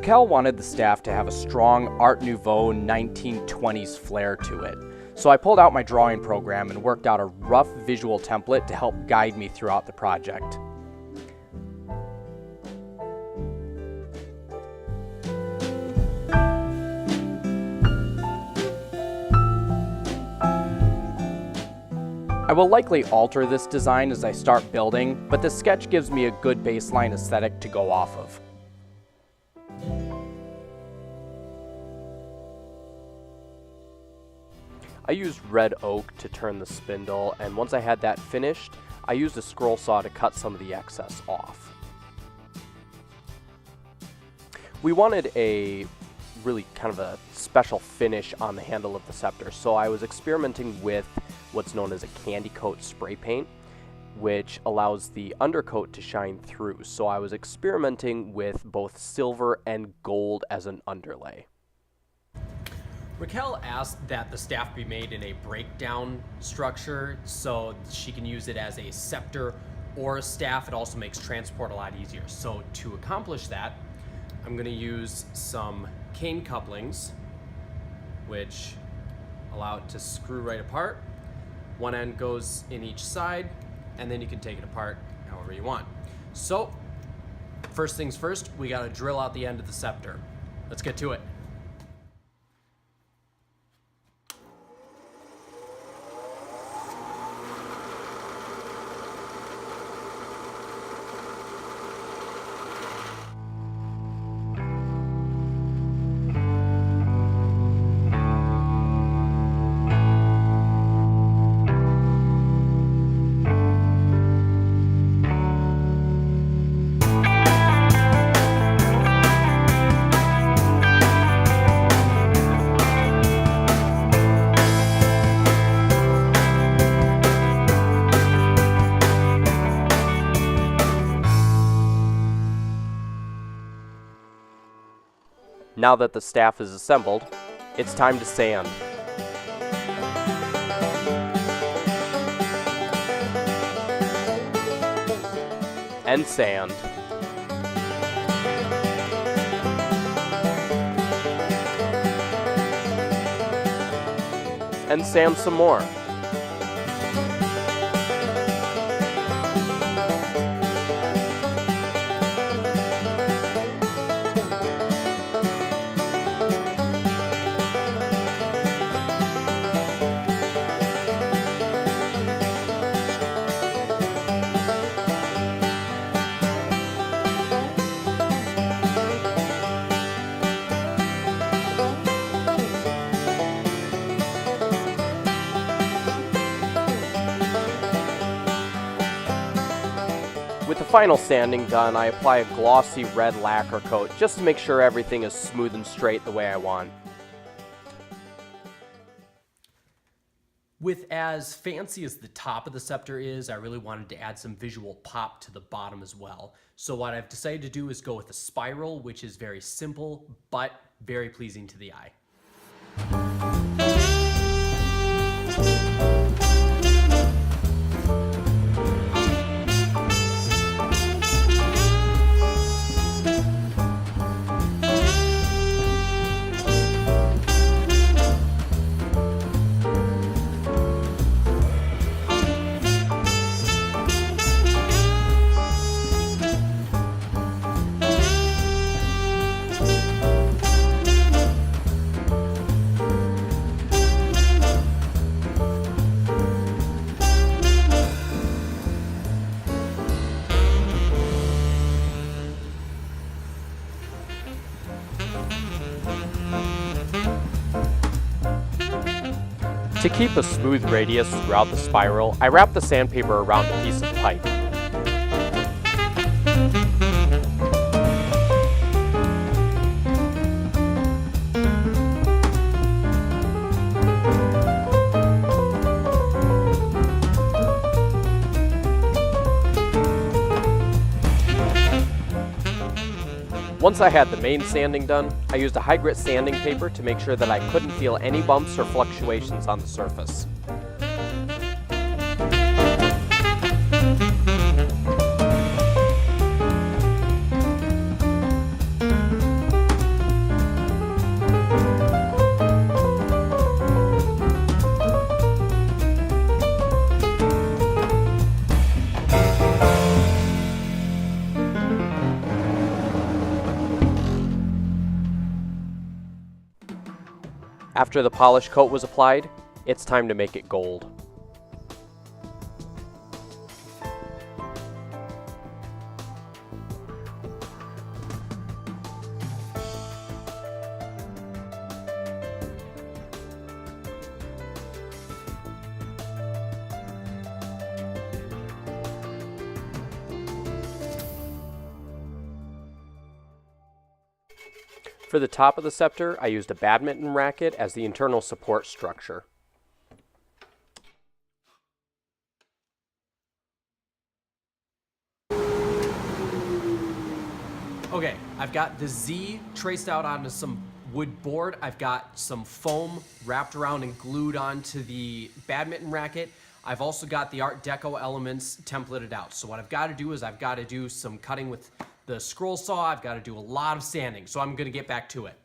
Raquel wanted the staff to have a strong Art Nouveau 1920s flair to it, so I pulled out my drawing program and worked out a rough visual template to help guide me throughout the project. I will likely alter this design as I start building, but this sketch gives me a good baseline aesthetic to go off of. I used red oak to turn the spindle, and once I had that finished, I used a scroll saw to cut some of the excess off. We wanted a really kind of a special finish on the handle of the scepter, so I was experimenting with what's known as a candy coat spray paint, which allows the undercoat to shine through. So I was experimenting with both silver and gold as an underlay. Raquel asked that the staff be made in a breakdown structure so she can use it as a scepter or a staff. It also makes transport a lot easier. So to accomplish that, I'm going to use some cane couplings, which allow it to screw right apart. One end goes in each side, and then you can take it apart however you want. So, first things first, we got to drill out the end of the scepter. Let's get to it. Now that the staff is assembled, it's time to sand. And sand. And sand some more. With the final sanding done, I apply a glossy red lacquer coat just to make sure everything is smooth and straight the way I want. With as fancy as the top of the scepter is, I really wanted to add some visual pop to the bottom as well. So what I've decided to do is go with a spiral, which is very simple, but very pleasing to the eye. To keep a smooth radius throughout the spiral, I wrap the sandpaper around a piece of pipe. Once I had the main sanding done, I used a high grit sanding paper to make sure that I couldn't feel any bumps or fluctuations on the surface. After the polish coat was applied, it's time to make it gold. For the top of the scepter, I used a badminton racket as the internal support structure. Okay, I've got the Z traced out onto some wood board. I've got some foam wrapped around and glued onto the badminton racket. I've also got the Art Deco elements templated out. So what I've got to do is I've got to do some cutting with the scroll saw. I've got to do a lot of sanding. So I'm going to get back to it.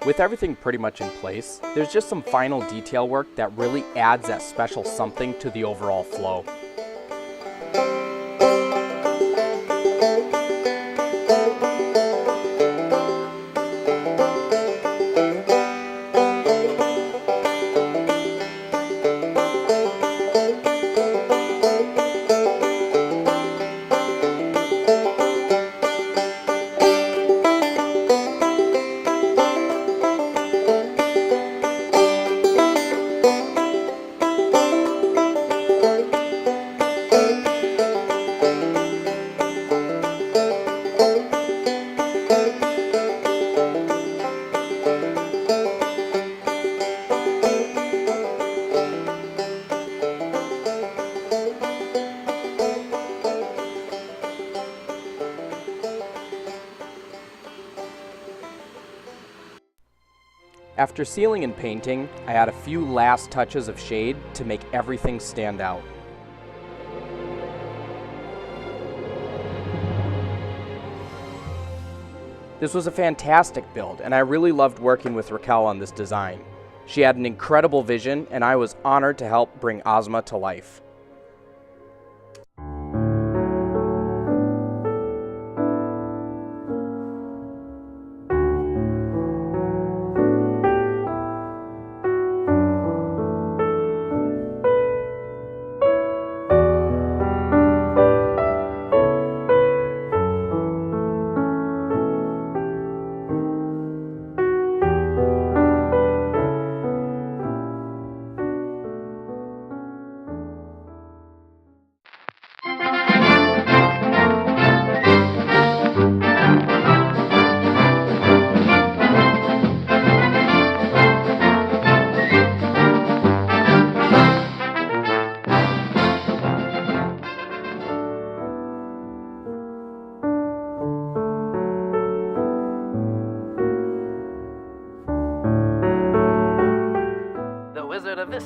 With everything pretty much in place, there's just some final detail work that really adds that special something to the overall flow. After sealing and painting, I add a few last touches of shade to make everything stand out. This was a fantastic build, and I really loved working with Raquel on this design. She had an incredible vision, and I was honored to help bring Ozma to life.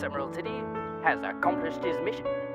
Admiralty has accomplished his mission.